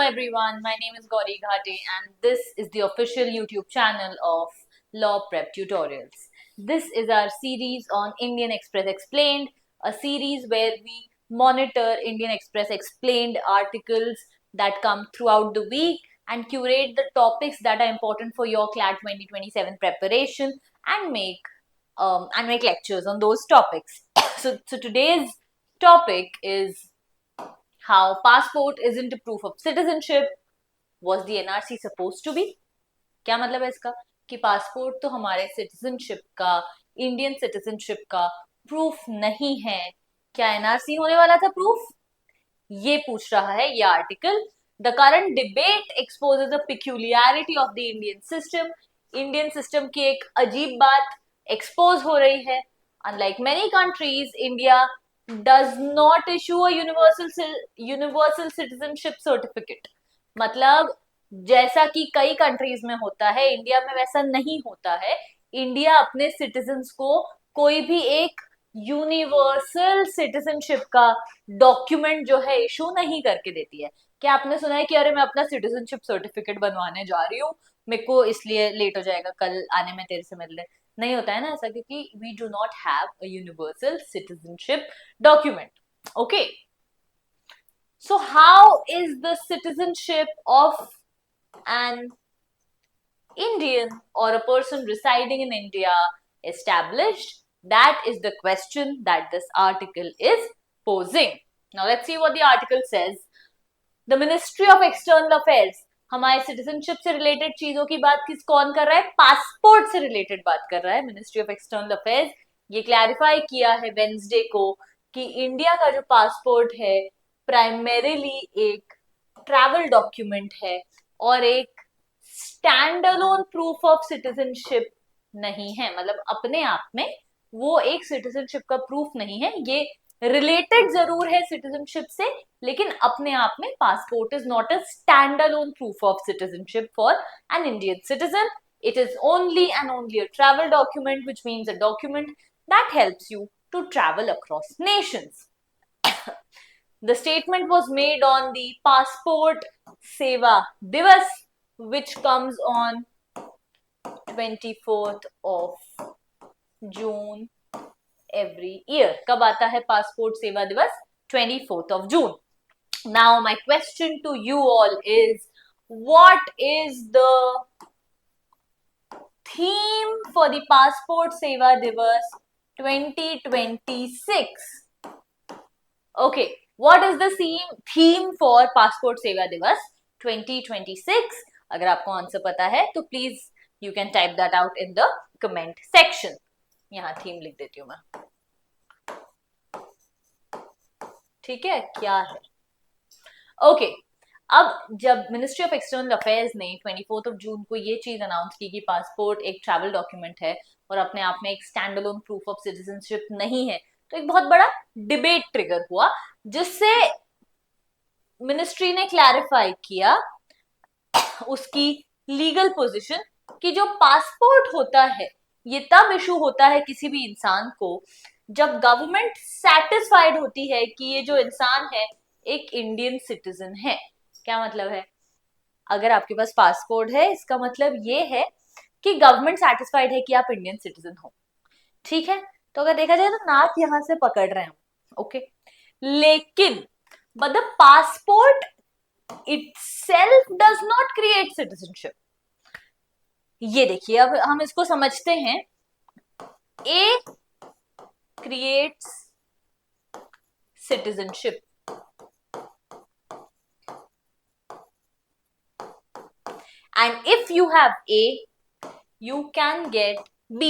everyone, my name is Gauri Ghate and this is the official YouTube channel of Law Prep Tutorials. This is our series on Indian Express Explained, a series where we monitor Indian Express Explained articles that come throughout the week and curate the topics that are important for your CLAT 2027 preparation and make lectures on those topics. So today's topic is how passport isn't a proof of citizenship. Was the NRC supposed to be? क्या मतलब है इसका कि passport तो हमारे citizenship का, Indian citizenship का proof नहीं है, क्या एनआरसी होने वाला था प्रूफ? ये पूछ रहा है ये article. The current debate exposes the peculiarity of the Indian system. Indian system की एक अजीब बात एक्सपोज हो रही है. Unlike many countries, India does not issue a universal citizenship certificate. मतलब जैसा कि कई कंट्रीज में होता है, इंडिया में वैसा नहीं होता है. इंडिया अपने सिटीजन्स को कोई भी एक यूनिवर्सल सिटीजनशिप का डॉक्यूमेंट जो है इशू नहीं करके देती है. क्या आपने सुना है कि अरे मैं अपना सिटीजनशिप सर्टिफिकेट बनवाने जा रही हूँ, मेरे को इसलिए लेट हो जाएगा कल आने में तेरे से मिलने? नहीं होता है ना ऐसा, क्योंकि we do not have a universal citizenship document. Okay, so how is the citizenship of an Indian or a person residing in India established? That is the question that this article is posing. Now let's see what the article says. The Ministry of External Affairs, हमारे citizenship से related चीजों की बात कौन कर रहा है? Passport से रिलेटेड बात कर रहा है मिनिस्ट्री ऑफ एक्सटर्नल अफेयर्स. ये क्लैरिफाई किया है वेंसडे को कि इंडिया का जो पासपोर्ट है प्राइमरीली एक ट्रैवल डॉक्यूमेंट है और एक stand alone proof of citizenship नहीं है. मतलब अपने आप में वो एक सिटीजनशिप का प्रूफ नहीं है. ये रिलेटेड जरूर है सिटीजनशिप से, लेकिन अपने आप में passport is not a stand alone proof of citizenship for N Indian citizen. It is only and only a travel document, which means a document that helps you to travel across nations. The statement was made on the Passport Seva Divas, which comes on 24th of June every year. कब आता है passport सेवा दिवस? 24th of June. Now my question to you all is, what is the theme for the Passport Seva Divas 2026? Okay, what is the theme for Passport Seva Divas 2026? अगर आपको answer पता है तो please you can type that out in the comment section. यहाँ theme लिख देती हूँ मैं. ठीक है, क्या है? ओके, अब जब मिनिस्ट्री ऑफ एक्सटर्नल अफेयर्स ने 24th ऑफ जून को ये चीज अनाउंस की कि पासपोर्ट एक ट्रैवल डॉक्यूमेंट है और अपने आप में एक stand alone proof of citizenship नहीं है, तो एक बहुत बड़ा डिबेट ट्रिगर हुआ, जिससे मिनिस्ट्री ने क्लैरिफाई किया उसकी लीगल पोजीशन कि जो पासपोर्ट होता है ये तब इशू होता है किसी भी इंसान को जब गवर्नमेंट सेटिस्फाइड होती है कि ये जो इंसान है एक इंडियन सिटीजन है. क्या मतलब है? अगर आपके पास पासपोर्ट है, इसका मतलब ये है कि गवर्नमेंट सेटिस्फाइड है कि आप इंडियन सिटीजन हो. ठीक है, तो अगर देखा जाए तो नाक यहां से पकड़ रहे हैं. ओके, लेकिन but the passport itself does not create citizenship. ये देखिए, अब हम इसको समझते हैं. A creates citizenship and if you have A you can get B.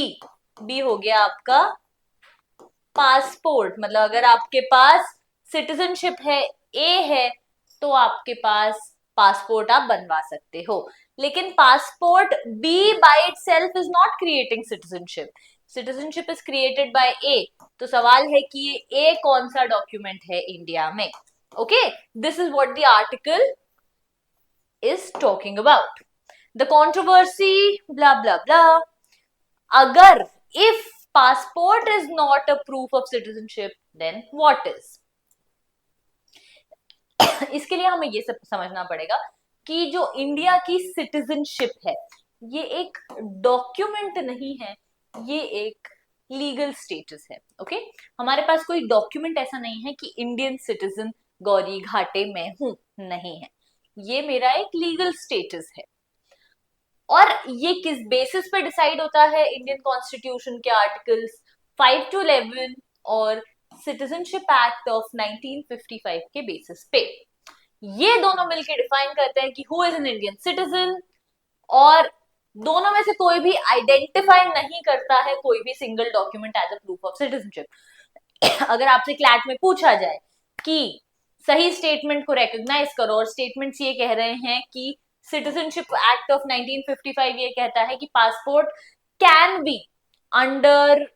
B हो गया आपका पासपोर्ट. मतलब अगर आपके पास सिटीजनशिप है, A है, तो आपके पास पासपोर्ट आप बनवा सकते हो. लेकिन passport B by itself is not creating citizenship. Citizenship is created by A. तो सवाल है कि ये A कौन सा डॉक्यूमेंट है इंडिया में? Okay, this is what the article is talking about. The controversy blah blah blah. अगर if passport is not a proof of citizenship, then what is? इसके लिए हमें ये सब समझना पड़ेगा कि जो इंडिया की सिटीजनशिप है ये एक डॉक्यूमेंट नहीं है, ये एक लीगल स्टेटस है। ओके, हमारे पास कोई डॉक्यूमेंट ऐसा नहीं है कि इंडियन सिटीजन गौरी घाटे मैं हूं, नहीं है, ये मेरा एक लीगल स्टेटस है। और ये किस बेसिस पे डिसाइड होता है? इंडियन कॉन्स्टिट्यूशन के आर्टिकल्स 5 to 11 और सिटीजनशिप एक्ट ऑफ 1955 के बेसिस पे। ये दोनों मिलकर डिफाइन करते हैं कि who is an Indian citizen, और दोनों में से कोई भी आइडेंटिफाई नहीं करता है कोई भी single document as a proof of citizenship. अगर आपसे क्लैट में पूछा जाए कि सही स्टेटमेंट को रिकॉग्नाइज करो, और स्टेटमेंट्स ये कह रहे हैं कि सिटीजनशिप एक्ट ऑफ 1955 ये कहता है कि passport can be under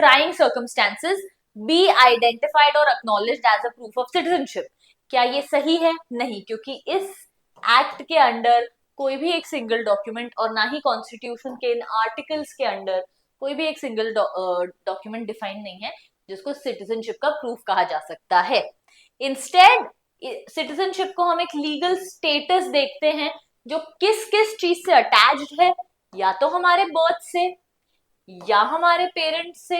trying circumstances be identified or acknowledged as a proof of citizenship। क्या ये सही है? नहीं, क्योंकि इस एक्ट के अंडर कोई भी एक सिंगल डॉक्यूमेंट, और ना ही कॉन्स्टिट्यूशन के इन आर्टिकल्स के अंडर कोई भी एक सिंगल डॉक्यूमेंट डिफाइन नहीं है जिसको सिटीजनशिप का प्रूफ कहा जा सकता है। इंस्टेड सिटीजनशिप को हम एक लीगल स्टेटस देखते हैं जो किस किस चीज से अटैच्ड है, या तो हमारे बर्थ से, या हमारे पेरेंट्स से,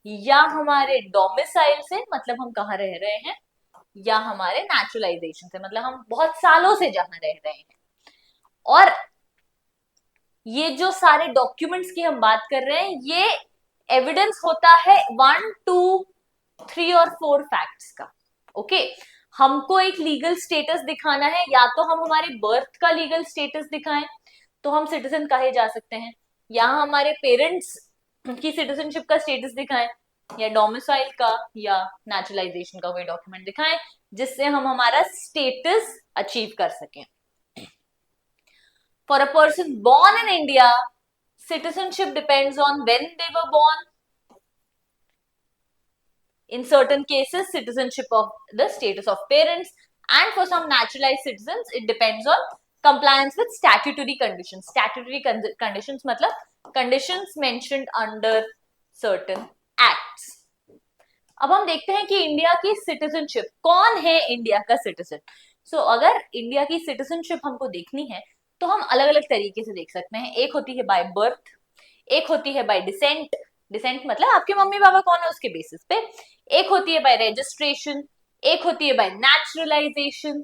या हमारे डोमिसाइल से, मतलब हम कहाँ रह रहे हैं, या हमारे नेचुरलाइजेशन से, मतलब हम बहुत सालों से जहां रह रहे हैं। और ये जो सारे डॉक्यूमेंट्स की हम बात कर रहे हैं ये एविडेंस होता है 1 2 3 और 4 फैक्ट्स का। ओके, हमको एक लीगल स्टेटस दिखाना है, या तो हम हमारे बर्थ का लीगल स्टेटस दिखाएं तो हम सिटीजन कहे जा सकते हैं, या हमारे पेरेंट्स की सिटीजनशिप का स्टेटस दिखाएं, या डोमिसाइल का या नेचुरलाइजेशन का कोई डॉक्यूमेंट दिखाएं जिससे हम हमारा स्टेटस अचीव कर सकें। For a person born in India, citizenship depends on when they were born. In certain cases, citizenship of the status of parents, and for some naturalized citizens, it depends on compliance with statutory conditions. Statutory conditions मतलब conditions mentioned under certain acts. अब हम देखते हैं कि India की citizenship, कौन है India का सिटीजन। सो अगर इंडिया की सिटीजनशिप हमको देखनी है तो हम अलग अलग तरीके से देख सकते हैं। एक होती है बाय बर्थ, एक होती है बाय डिसेंट, डिसेंट मतलब आपके मम्मी पापा कौन है उसके बेसिस पे, एक होती है बाय रजिस्ट्रेशन, एक होती है बाय नेचुरलाइजेशन,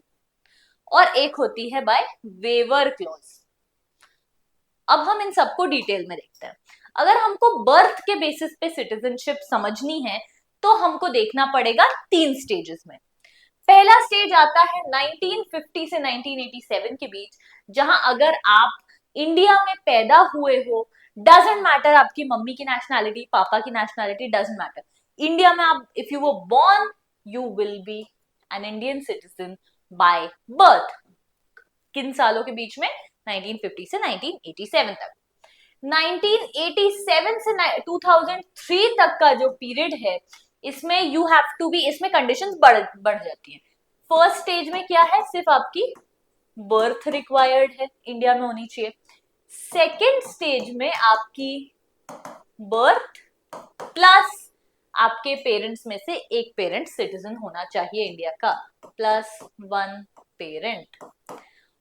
और एक होती है बाय वेवर क्लॉज। अब हम इन सबको डिटेल में देखते हैं। अगर हमको बर्थ के बेसिस पे सिटीजनशिप समझनी है तो हमको देखना पड़ेगा 3 स्टेजेस में। पहला स्टेज आता है 1950 से 1987 के बीच, जहां अगर आप इंडिया में पैदा हुए हो, डजंट मैटर आपकी मम्मी की नेशनैलिटी, पापा की नेशनैलिटी, डजंट मैटर, इंडिया में आप if you were born you will be an Indian citizen by birth. किन सालों के बीच में? 1950 से 1987 तक। 1987 से 2003 तक का जो पीरियड है इसमें यू हैव टू बी, इसमें कंडीशंस बढ़ जाती हैं। फर्स्ट स्टेज में क्या है? सिर्फ आपकी बर्थ रिक्वायर्ड है, इंडिया में होनी चाहिए। सेकेंड स्टेज में आपकी बर्थ प्लस आपके पेरेंट्स में से एक पेरेंट सिटीजन होना चाहिए इंडिया का, प्लस 1 पेरेंट।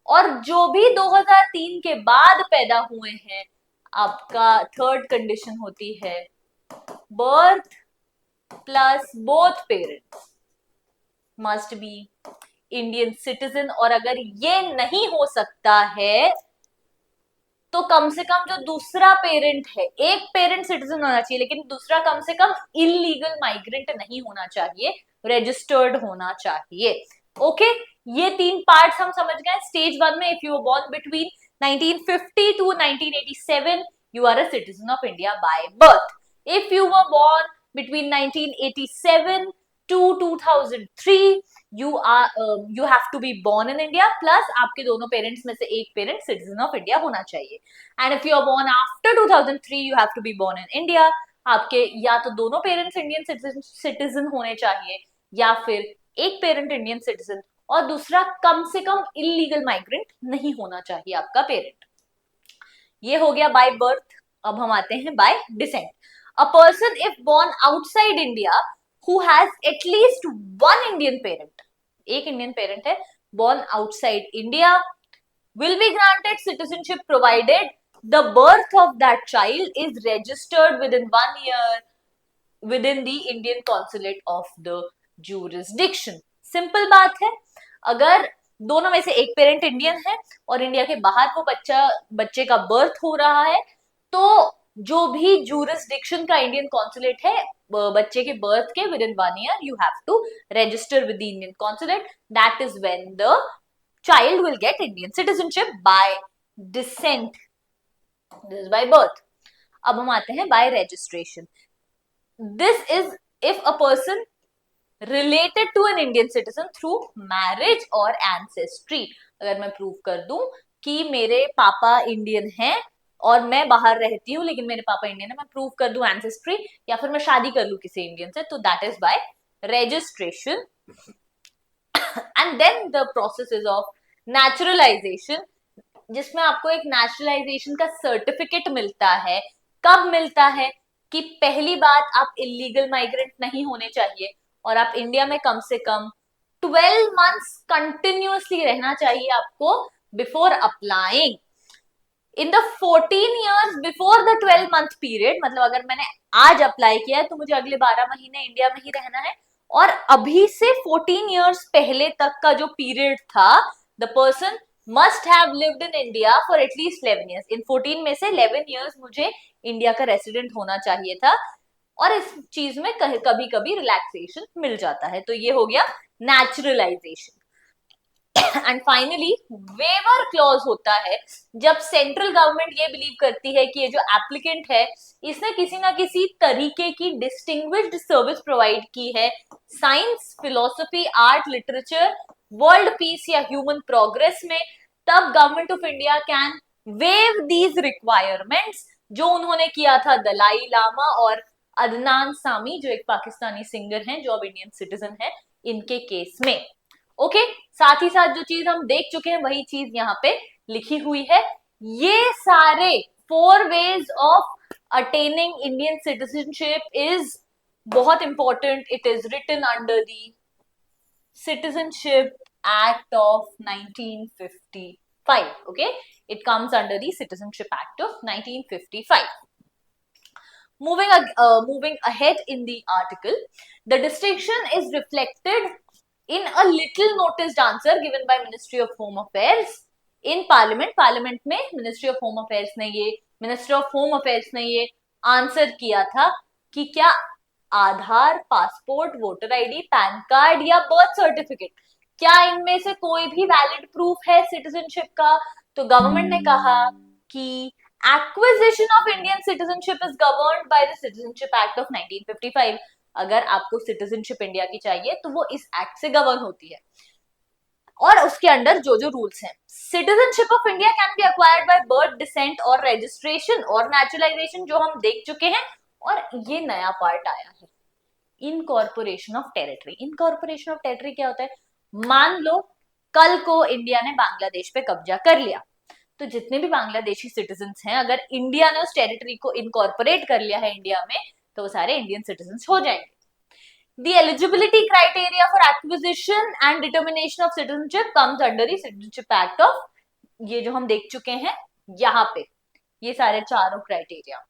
और जो भी 2003 के बाद पैदा हुए हैं, आपका थर्ड कंडीशन होती है birth plus both parents must be Indian citizen. और अगर ये नहीं हो सकता है तो कम से कम जो दूसरा पेरेंट है, एक पेरेंट सिटीजन होना चाहिए लेकिन दूसरा कम से कम इलीगल माइग्रेंट नहीं होना चाहिए, रजिस्टर्ड होना चाहिए। ओके, ये 3 पार्ट्स हम समझ गए। स्टेज 1 में if you were born between 1950 to 1987 you are a citizen of India by birth. If you were born between 1987 to 2003 you have to be born in India plus आपके दोनों parents में से एक parent citizen of India होना चाहिए। And if you are born after 2003 you have to be born in India, आपके या तो दोनों पेरेंट्स इंडियन सिटीजन होने चाहिए या फिर एक पेरेंट इंडियन सिटीजन और दूसरा कम से कम इलीगल माइग्रेंट नहीं होना चाहिए आपका पेरेंट। ये हो गया बाय बर्थ। अब हम आते हैं by descent. A person if born outside India who has at least 1 Indian parent, एक इंडियन पेरेंट है born outside India will be granted citizenship provided the birth of that child is registered within 1 year within the Indian consulate of the jurisdiction. Simple बात है, अगर दोनों में से एक parent Indian है और इंडिया के बाहर वो बच्चे का बर्थ हो रहा है, तो जो भी जुरिस्डिक्शन का इंडियन कॉन्सुलेट है बच्चे के बर्थ के within 1 year you have to register with the Indian consulate. That is when the child will get Indian citizenship by descent. This is by birth. अब हम आते हैं by registration. This is if a person related to an Indian citizen through marriage or ancestry. अगर मैं prove कर दूं कि मेरे पापा इंडियन हैं और मैं बाहर रहती हूँ लेकिन मेरे पापा इंडियन है, मैं प्रूव कर दूं एंसेस्ट्री, या फिर मैं शादी कर लूं किसी इंडियन से, तो that is by registration. And then the process is of naturalisation, जिसमें आपको एक नेचुरलाइजेशन का सर्टिफिकेट मिलता है. कब मिलता है? कि पहली बात, आप इलीगल माइग्रेंट नहीं होने चाहिए और आप इंडिया में कम से कम 12 मंथ्स कंटिन्यूअसली रहना चाहिए आपको before applying. In the 14 years before the 12 month period, मतलब अगर मैंने आज अप्लाई किया है तो मुझे अगले 12 महीने इंडिया में ही रहना है, और अभी से 14 years पहले तक का जो पीरियड था, the person must have lived in India for at least 11 years. इन 14 में से 11 years मुझे इंडिया का रेसिडेंट होना चाहिए था, और इस चीज में कभी कभी रिलैक्सेशन मिल जाता है. तो ये हो गया naturalisation. And finally waiver clause होता है जब सेंट्रल गवर्नमेंट ये बिलीव करती है कि ये जो एप्लीकेंट है इसने किसी ना किसी तरीके की डिस्टिंग्विश्ड सर्विस प्रोवाइड की है science, philosophy, art, literature, world peace या ह्यूमन प्रोग्रेस में, तब government of India can wave these requirements, जो उन्होंने किया था दलाई लामा और अदनान सामी, जो एक पाकिस्तानी सिंगर हैं जो अब इंडियन सिटीजन है, इनके केस में. ओके साथ ही साथ जो चीज हम देख चुके हैं वही चीज यहाँ पे लिखी हुई है. ये सारे 4 ways of attaining Indian citizenship is बहुत इंपॉर्टेंट. It is written under the citizenship act of 1955. Okay, it comes under the citizenship act of 1955. Moving ahead in the article, the distinction is reflected in a little noticed answer given by Ministry of Home Affairs in Parliament. Parliament में Ministry of Home Affairs ने ये answer किया था कि क्या Aadhaar, passport, voter ID, PAN card या birth certificate, क्या इनमें से कोई भी वैलिड प्रूफ है सिटीजनशिप का? तो गवर्नमेंट ने कहा कि acquisition of Indian citizenship is governed by the citizenship act of 1955. अगर आपको सिटीजनशिप इंडिया की चाहिए तो वो इस एक्ट से गवर्न होती है, और उसके अंडर जो जो रूल्स हैं. Citizenship of India can be acquired by birth, descent और रजिस्ट्रेशन और नेचुरलाइजेशन, जो हम देख चुके हैं. और ये नया पार्ट आया है, incorporation of territory. Incorporation of territory क्या होता है? मान लो कल को इंडिया ने बांग्लादेश पे कब्जा कर लिया, तो जितने भी बांग्लादेशी सिटीजन्स हैं, अगर इंडिया ने उस टेरिटरी को इनकॉर्पोरेट कर लिया है इंडिया में, तो वो सारे इंडियन सिटीजन्स हो जाएंगे. The eligibility criteria for acquisition and determination of citizenship comes under the Citizenship Act of, ये जो हम देख चुके हैं यहाँ पे, ये सारे चारों क्राइटेरिया.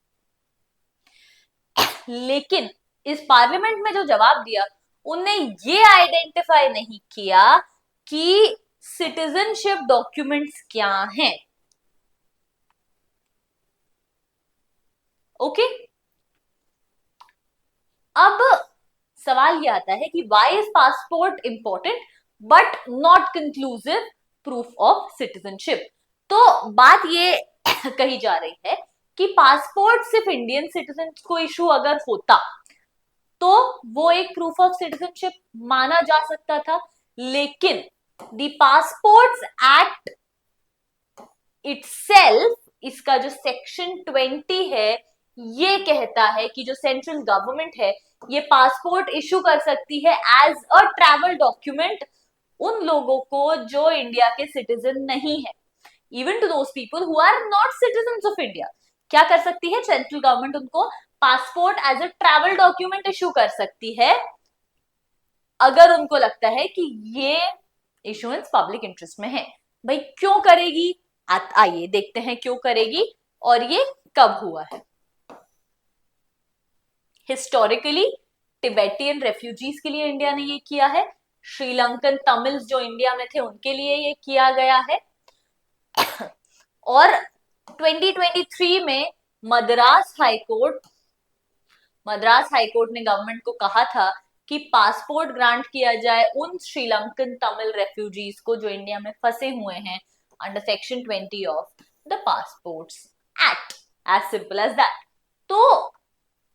लेकिन इस पार्लियामेंट में जो जवाब दिया, उनने ये आइडेंटिफाई नहीं किया कि सिटीजनशिप डॉक्यूमेंट्स क्या हैं. ओके, अब सवाल ये आता है कि why is passport important but not conclusive proof of citizenship. तो बात ये कही जा रही है कि पासपोर्ट सिर्फ इंडियन सिटीजन को इशू अगर होता तो वो एक प्रूफ ऑफ सिटीजनशिप माना जा सकता था, लेकिन द पासपोर्ट्स एक्ट इटसेल्फ, इसका जो सेक्शन 20 है, ये कहता है कि जो सेंट्रल गवर्नमेंट है ये पासपोर्ट इशू कर सकती है एज अ ट्रैवल डॉक्यूमेंट उन लोगों को जो इंडिया के सिटीजन नहीं है, even to those people who are not citizens of India. क्या कर सकती है सेंट्रल गवर्नमेंट? उनको passport as a travel document issue कर सकती है अगर उनको लगता है कि ये इशुएंस पब्लिक इंटरेस्ट में है। भाई क्यों करेगी, आइए देखते हैं क्यों करेगी और ये कब हुआ है। हिस्टोरिकली टिबेटियन रेफ्यूजीज के लिए इंडिया ने ये किया है, श्रीलंकन तमिल्स जो इंडिया में थे उनके लिए ये किया गया है, और 2023 में मद्रास हाईकोर्ट ने गवर्नमेंट को कहा था कि पासपोर्ट ग्रांट किया जाए उन श्रीलंकन तमिल रेफ्यूजीज को जो इंडिया में फंसे हुए हैं under section 20 of the passports act, as simple as that. तो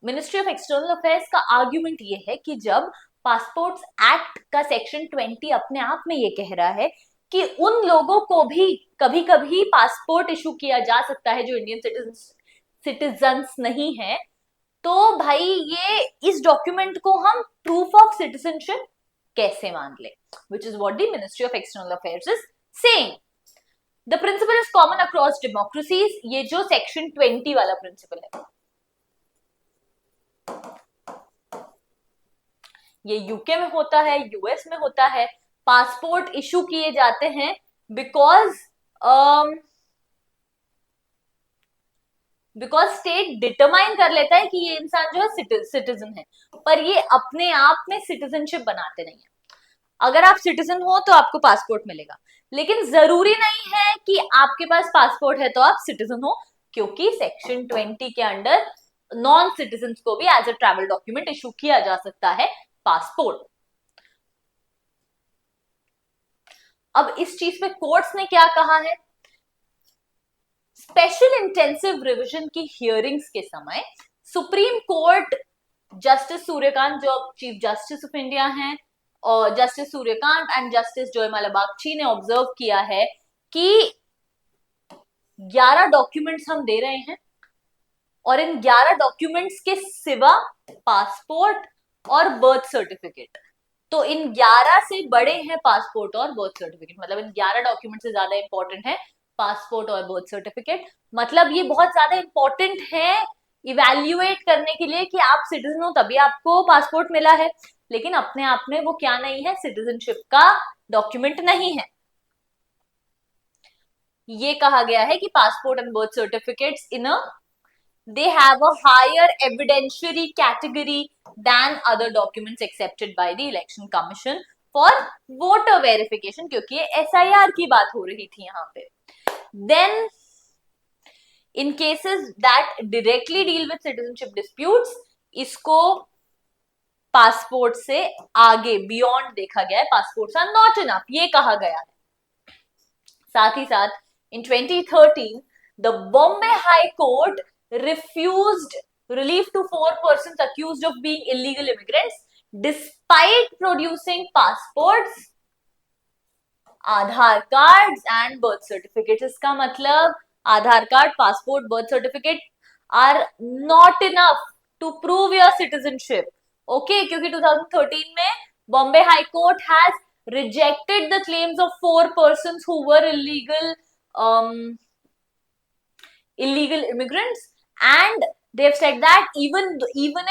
मिनिस्ट्री ऑफ एक्सटर्नल अफेयर्स का आर्ग्यूमेंट ये है कि जब पासपोर्ट्स एक्ट का सेक्शन 20 अपने आप में ये कह रहा है कि उन लोगों को भी कभी कभी पासपोर्ट इशू किया जा सकता है जो इंडियन सिटीजन्स नहीं है, तो भाई ये इस डॉक्यूमेंट को हम प्रूफ ऑफ सिटीजनशिप कैसे मान ले, which is what the ministry of external affairs is saying. The principle is common across democracies, ये जो सेक्शन 20 वाला प्रिंसिपल है ये यूके में होता है, यूएस में होता है। पासपोर्ट इशू किए जाते हैं बिकॉज स्टेट डिटरमाइन कर लेता है कि ये इंसान जो है सिटीजन है, पर ये अपने आप में सिटीजनशिप बनाते नहीं है। अगर आप सिटीजन हो तो आपको पासपोर्ट मिलेगा, लेकिन जरूरी नहीं है कि आपके पास पासपोर्ट है तो आप सिटीजन हो, क्योंकि सेक्शन 20 के अंडर नॉन सिटीजन को भी as a travel document issue किया जा सकता है पासपोर्ट। अब इस चीज पे कोर्ट्स ने क्या कहा है, स्पेशल इंटेंसिव रिवीजन की हियरिंग्स के समय सुप्रीम कोर्ट जस्टिस सूर्यकांत जो चीफ जस्टिस ऑफ इंडिया हैं और जस्टिस सूर्यकांत एंड जस्टिस जयमाला बागची ने ऑब्जर्व किया है कि 11 डॉक्यूमेंट्स हम दे रहे हैं और इन 11 डॉक्यूमेंट्स के सिवा पासपोर्ट और बर्थ सर्टिफिकेट, तो इन 11 से बड़े हैं पासपोर्ट और बर्थ सर्टिफिकेट, मतलब इन 11 डॉक्यूमेंट से ज्यादा इंपॉर्टेंट है पासपोर्ट और बर्थ सर्टिफिकेट। मतलब ये बहुत ज्यादा इंपॉर्टेंट है इवेल्युएट करने के लिए कि आप सिटीजन हो तभी आपको पासपोर्ट मिला है, लेकिन अपने आप में वो क्या नहीं है, सिटीजनशिप का डॉक्यूमेंट नहीं है। ये कहा गया है कि passport and birth certificates in a they have a higher evidentiary category than other documents accepted by the election commission for voter verification, क्योंकि ये SIR की बात हो रही थी यहाँ पे। Then in cases that directly deal with citizenship disputes, इसको पासपोर्ट से आगे बियॉन्ड देखा गया है, पासपोर्ट्स आर नॉट इनफ ये कहा गया है। साथ ही साथ in 2013 the Bombay High Court refused relief to 4 persons accused of being illegal immigrants despite producing passports, Aadhaar cards and birth certificate. इसका मतलब Aadhaar card, passport, birth certificate are not enough to prove your citizenship. Okay, क्योंकि 2013 में Bombay high court has rejected the claims of 4 persons who were illegal immigrants, and they've said that even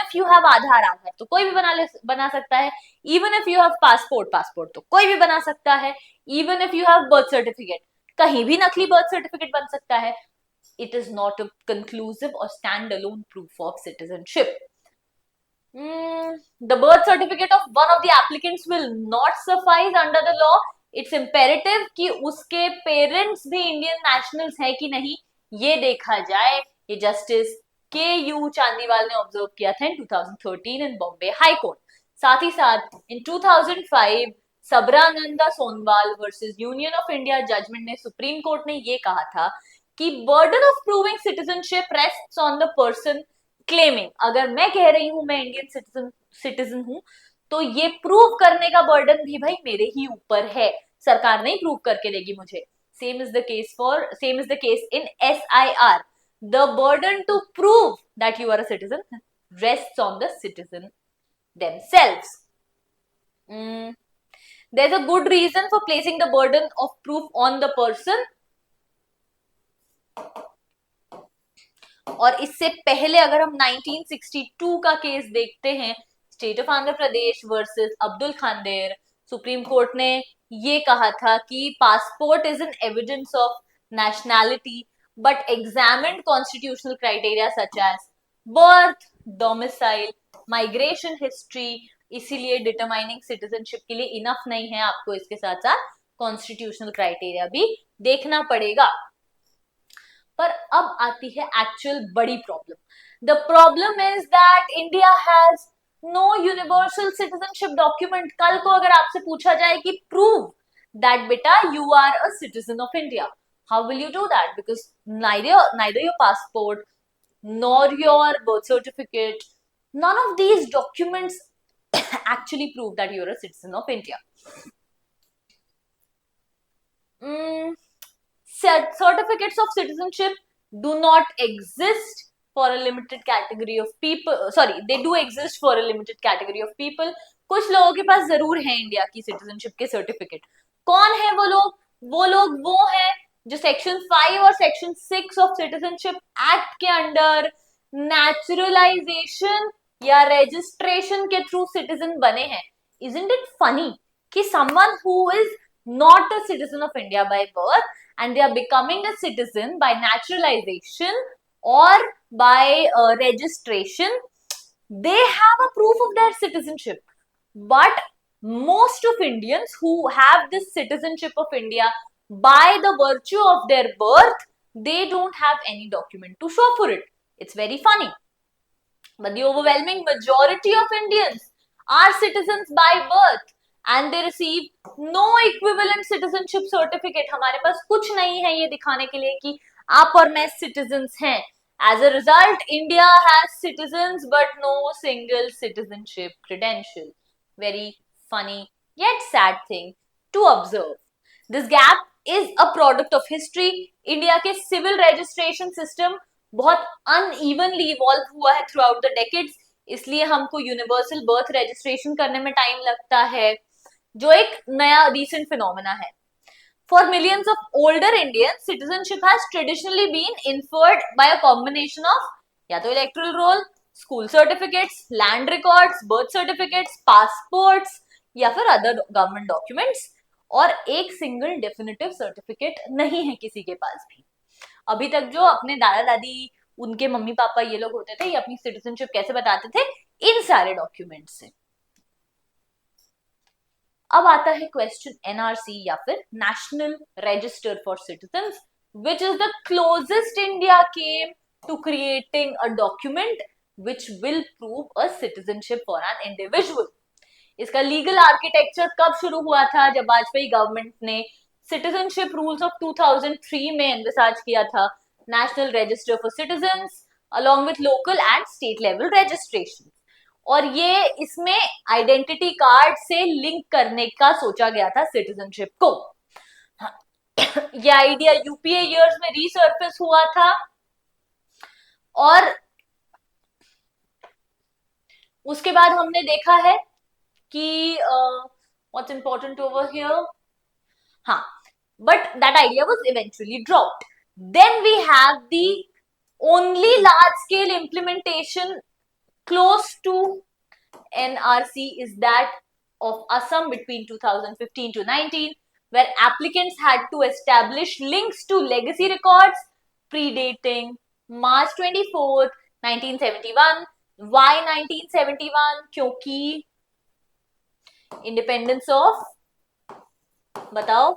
if you have आधार तो कोई भी बना सकता है, even if you have passport तो कोई भी बना सकता है, even if you have birth certificate कहीं भी नकली बर्थ सर्टिफिकेट बन सकता है। It is not a conclusive or standalone proof of citizenship. The birth certificate of one of the applicants will not suffice under the law. It's imperative कि उसके parents भी Indian nationals हैं कि नहीं ये देखा जाए। ये जस्टिस KU चांदीवाल ने ऑब्जर्व किया था in 2013 in Bombay high court. साथ ही साथ in 2005 Sarbananda Sonowal versus union of India judgment ने सुप्रीम कोर्ट ने ये कहा था कि burden of proving citizenship rests on the person claiming. अगर मैं कह रही हूं मैं इंडियन सिटीजन हूं तो ये प्रूव करने का बर्डन भी भाई मेरे ही ऊपर है, सरकार नहीं प्रूव करके देगी मुझे। same is the case in SIR. The burden to prove that you are a citizen rests on the citizen themselves. There's a good reason for placing the burden of proof on the person. और इससे पहले अगर हम 1962 का case देखते हैं state of Andhra Pradesh versus Abdul Khader, supreme court ने ये कहा था कि passport is an evidence of nationality but examined constitutional criteria such as birth, domicile, migration history. इसीलिए डिटरमाइनिंग सिटीजनशिप के लिए इनफ नहीं है, आपको इसके साथ साथ कॉन्स्टिट्यूशनल क्राइटेरिया भी देखना पड़ेगा। पर अब आती है एक्चुअल बड़ी problem. The problem is that India has no universal citizenship document. कल को अगर आपसे पूछा जाए कि प्रूव दैट बेटा you are a citizen of India, how will you do that? Because neither your passport nor your birth certificate, none of these documents actually prove that you're a citizen of India. Certificates of citizenship do not exist for a limited category of people. Sorry, they do exist for a limited category of people. कुछ लोगों के पास जरूर है India की citizenship के certificate. कौन है वो लोग? वो हैं जो सेक्शन 5 और सेक्शन 6 ऑफ सिटीजनशिप एक्ट के अंडर नेचुरलाइजेशन या रजिस्ट्रेशन के थ्रू सिटीजन बने हैं। Isn't it funny कि someone who is not a citizen of India by birth and they are becoming a citizen by naturalization or by registration, they have a proof of their citizenship. But most of Indians who have this citizenship of India by the virtue of their birth, they don't have any document to show for it. It's very funny. But the overwhelming majority of Indians are citizens by birth and they receive no equivalent citizenship certificate. हमारे पास कुछ नहीं है ये दिखाने के लिए कि आप और मैं citizens हैं. As a result, India has citizens but no single citizenship credential. Very funny yet sad thing to observe. This gap is a product of history. India के सिविल रजिस्ट्रेशन सिस्टम बहुत unevenly evolve हुआ है throughout the decades, इसलिए हमको universal birth registration करने में time लगता है, जो एक नया recent phenomena है. For millions of older Indians, citizenship has traditionally been inferred by a combination of या तो electoral roll, school certificates, land records, birth certificates, passports या फिर other government documents, और एक सिंगल डेफिनेटिव सर्टिफिकेट नहीं है किसी के पास भी. अभी तक जो अपने दादा दादी, उनके मम्मी पापा ये लोग होते थे, ये अपनी सिटीजनशिप कैसे बताते थे? इन सारे डॉक्यूमेंट से. अब आता है क्वेश्चन एनआरसी या फिर national register for citizens, which is the closest India came to creating a document which will prove a citizenship for an individual. इसका लीगल आर्किटेक्चर कब शुरू हुआ था? जब वाजपेयी गवर्नमेंट ने सिटीजनशिप रूल्स ऑफ 2003 में एनविसाज किया था national register for citizens along with local and state level registration. और ये इसमें आइडेंटिटी कार्ड से लिंक करने का सोचा गया था सिटीजनशिप को. ये आइडिया यूपीए इयर्स में रीसर्फेस हुआ था और उसके बाद हमने देखा है कि what's important over here? हाँ, but that idea was eventually dropped. Then we have the only large-scale implementation close to NRC is that of Assam between 2015 to 19, where applicants had to establish links to legacy records predating March 24th, 1971. Why 1971? क्योंकि independence of, बताओ,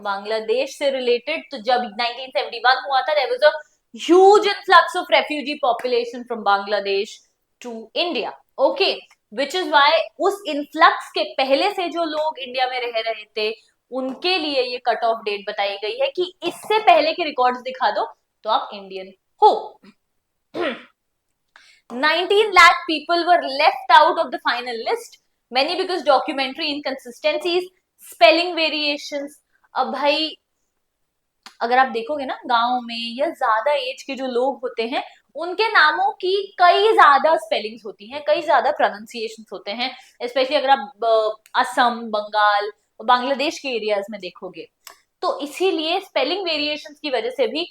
बांग्लादेश से related. तो जब 1971 हुआ था, there was a huge influx of refugee population from Bangladesh to India. Okay, which is why उस influx के पहले से जो लोग इंडिया में रह रहे थे, उनके लिए ये कट ऑफ डेट बताई गई है कि इससे पहले के रिकॉर्ड्स दिखा दो तो आप इंडियन हो. 19 lakh people were left out of the final list, many because documentary inconsistencies, spelling variations. अब भाई अगर आप देखोगे ना, गांव में या ज्यादा एज के जो लोग होते हैं, उनके नामों की कई ज्यादा स्पेलिंग्स होती हैं, कई ज्यादा प्रोनाउंसिएशंस होते हैं, स्पेशली अगर आप असम, बंगाल, बांग्लादेश के एरियाज में देखोगे. तो इसीलिए स्पेलिंग वेरिएशंस की वजह से भी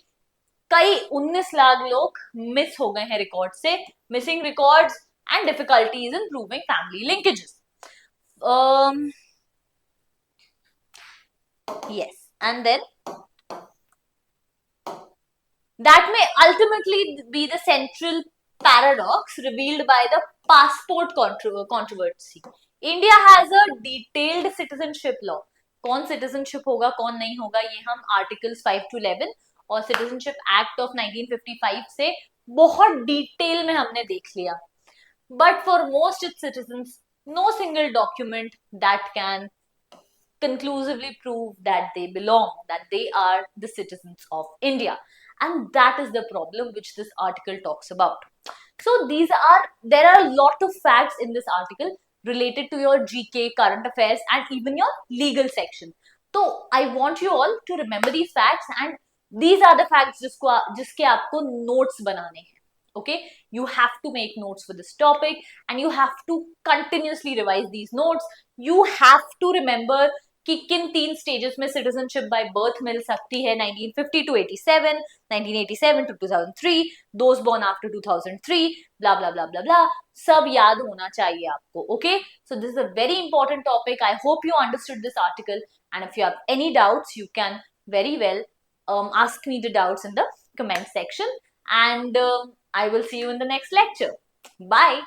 कई 19 लाख लोग मिस हो गए हैं रिकॉर्ड से. Missing records and difficulties in proving family linkages. Yes, and then that may ultimately be the central paradox revealed by the passport controversy. India has a detailed citizenship law. कौन citizenship होगा कौन नहीं होगा ये हम articles 5 to 11 और citizenship act of 1955 से बहुत डिटेल में हमने देख लिया. But for most its citizens, no single document that can conclusively prove that they belong, that they are the citizens of India. And that is the problem which this article talks about. So there are a lot of facts in this article related to your GK, current affairs, and even your legal section. So I want you all to remember these facts, and these are the facts जिसके आपको notes बनाने हैं. Okay, you have to make notes for this topic, and you have to continuously revise these notes. You have to remember कि किन 3 stages में citizenship by birth मिल सकती है. 1950 to 87, 1987 to 2003, those born after 2003, blah blah blah blah ब्ला, सब याद होना चाहिए आपको. Okay, so this is a very important topic. I hope you understood this article, and if you have any doubts you can very well ask me the doubts in the comment section, and I will see you in the next lecture. Bye.